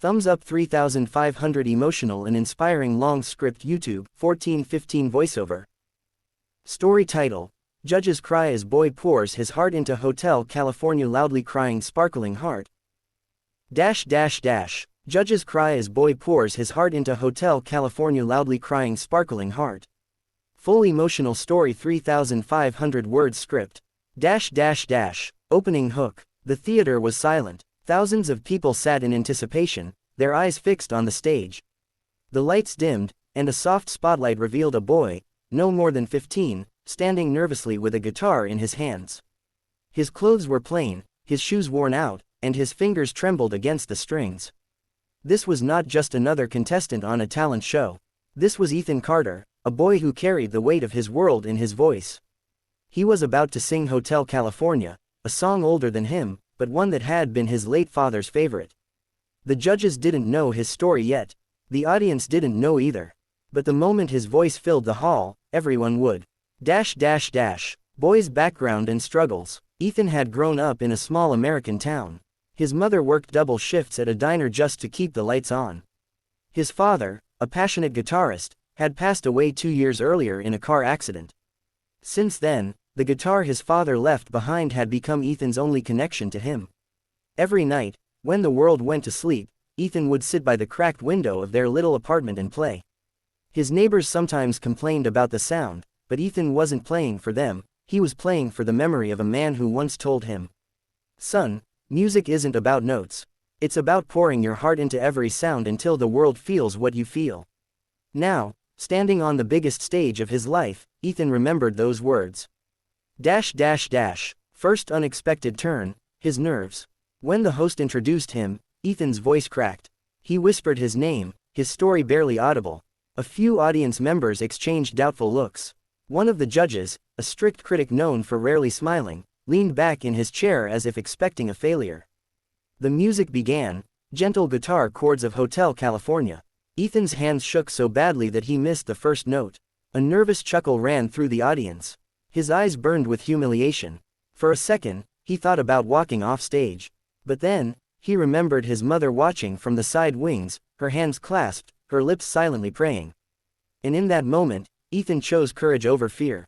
Thumbs up 3,500 emotional and inspiring long script YouTube, 1415 voiceover. Story title. Judges cry as boy pours his heart into Hotel California loudly crying sparkling heart. Judges cry as boy pours his heart into Hotel California loudly crying sparkling heart. Full emotional story 3,500 words script. Opening hook. The theater was silent. Thousands of people sat in anticipation, their eyes fixed on the stage. The lights dimmed, and a soft spotlight revealed a boy, no more than 15, standing nervously with a guitar in his hands. His clothes were plain, his shoes worn out, and his fingers trembled against the strings. This was not just another contestant on a talent show. This was Ethan Carter, a boy who carried the weight of his world in his voice. He was about to sing Hotel California, a song older than him, but one that had been his late father's favorite. The judges didn't know his story yet. The audience didn't know either. But the moment his voice filled the hall, everyone would. Boy's background and struggles. Ethan had grown up in a small American town. His mother worked double shifts at a diner just to keep the lights on. His father, a passionate guitarist, had passed away 2 years earlier in a car accident. Since then, the guitar his father left behind had become Ethan's only connection to him. Every night, when the world went to sleep, Ethan would sit by the cracked window of their little apartment and play. His neighbors sometimes complained about the sound, but Ethan wasn't playing for them, he was playing for the memory of a man who once told him, "Son, music isn't about notes. It's about pouring your heart into every sound until the world feels what you feel." Now, standing on the biggest stage of his life, Ethan remembered those words. First unexpected turn, his nerves. When the host introduced him, Ethan's voice cracked. He whispered his name, his story barely audible. A few audience members exchanged doubtful looks. One of the judges, a strict critic known for rarely smiling, leaned back in his chair as if expecting a failure. The music began, gentle guitar chords of Hotel California. Ethan's hands shook so badly that he missed the first note. A nervous chuckle ran through the audience. His eyes burned with humiliation. For a second, he thought about walking off stage. But then, he remembered his mother watching from the side wings, her hands clasped, her lips silently praying. And in that moment, Ethan chose courage over fear.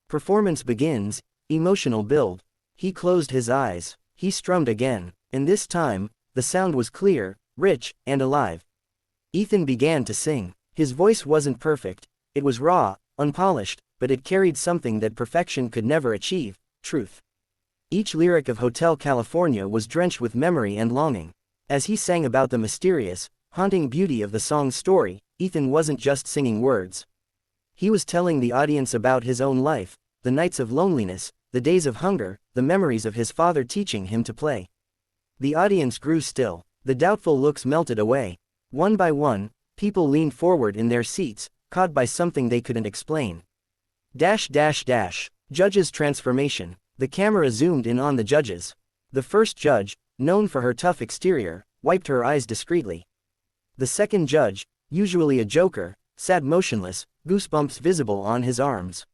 Performance begins, emotional build. He closed his eyes. He strummed again, and this time, the sound was clear, rich, and alive. Ethan began to sing. His voice wasn't perfect. It was raw, unpolished, but it carried something that perfection could never achieve: truth. Each lyric of Hotel California was drenched with memory and longing. As he sang about the mysterious, haunting beauty of the song's story, Ethan wasn't just singing words. He was telling the audience about his own life, the nights of loneliness, the days of hunger, the memories of his father teaching him to play. The audience grew still. The doubtful looks melted away. One by one, people leaned forward in their seats, caught by something they couldn't explain. Judges' transformation. The camera zoomed in on the judges. The first judge, known for her tough exterior, wiped her eyes discreetly. The second judge, usually a joker, sat motionless, goosebumps visible on his arms.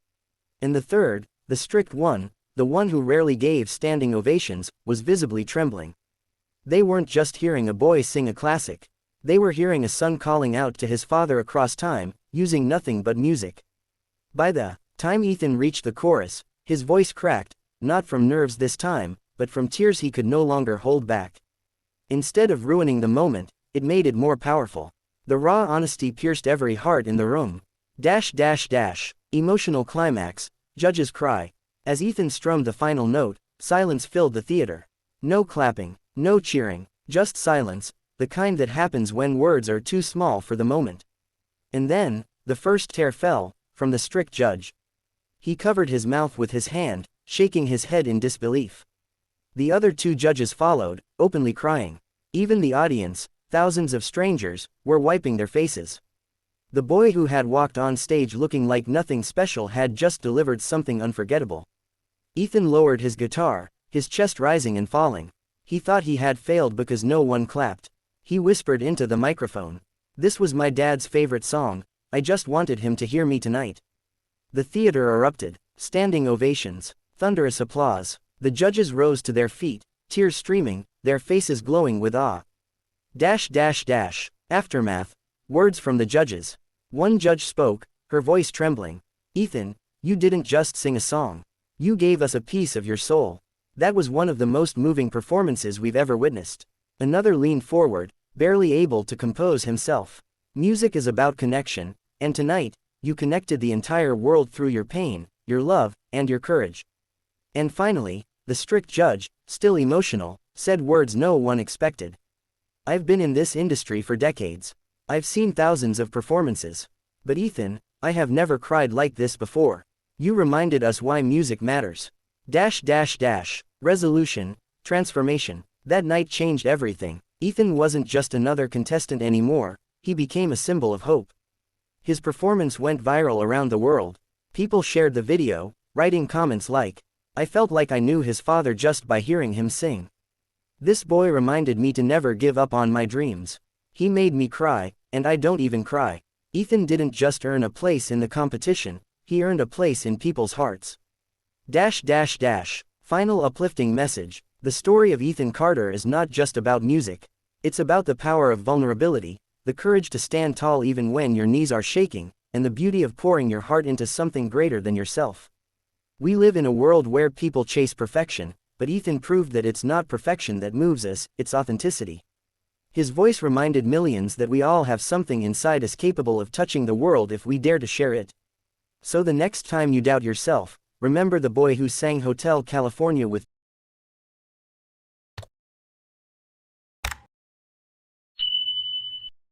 And the third, the strict one, the one who rarely gave standing ovations, was visibly trembling. They weren't just hearing a boy sing a classic. They were hearing a son calling out to his father across time, using nothing but music. By the time Ethan reached the chorus, his voice cracked, not from nerves this time, but from tears he could no longer hold back. Instead of ruining the moment, it made it more powerful. The raw honesty pierced every heart in the room. Emotional climax, judges cry. As Ethan strummed the final note, silence filled the theater. No clapping, no cheering, just silence, the kind that happens when words are too small for the moment. And then, the first tear fell, from the strict judge. He covered his mouth with his hand, shaking his head in disbelief. The other two judges followed, openly crying. Even the audience, thousands of strangers, were wiping their faces. The boy who had walked on stage looking like nothing special had just delivered something unforgettable. Ethan lowered his guitar, his chest rising and falling. He thought he had failed because no one clapped. He whispered into the microphone, "This was my dad's favorite song, I just wanted him to hear me tonight." The theater erupted. Standing ovations, thunderous applause. The judges rose to their feet, tears streaming, their faces glowing with awe. Aftermath. Words from the judges. One judge spoke, her voice trembling. Ethan, you didn't just sing a song. You gave us a piece of your soul. That was one of the most moving performances we've ever witnessed. Another leaned forward, barely able to compose himself. Music is about connection, and tonight, you connected the entire world through your pain, your love, and your courage. And finally, the strict judge, still emotional, said words no one expected. I've been in this industry for decades. I've seen thousands of performances. But Ethan, I have never cried like this before. You reminded us why music matters. Resolution, transformation. That night changed everything. Ethan wasn't just another contestant anymore, he became a symbol of hope. His performance went viral around the world. People shared the video, writing comments like, I felt like I knew his father just by hearing him sing. This boy reminded me to never give up on my dreams. He made me cry, and I don't even cry. Ethan didn't just earn a place in the competition, he earned a place in people's hearts. Final uplifting message. The story of Ethan Carter is not just about music. It's about the power of vulnerability, the courage to stand tall even when your knees are shaking, and the beauty of pouring your heart into something greater than yourself. We live in a world where people chase perfection, but Ethan proved that it's not perfection that moves us, it's authenticity. His voice reminded millions that we all have something inside us capable of touching the world if we dare to share it. So the next time you doubt yourself, remember the boy who sang Hotel California with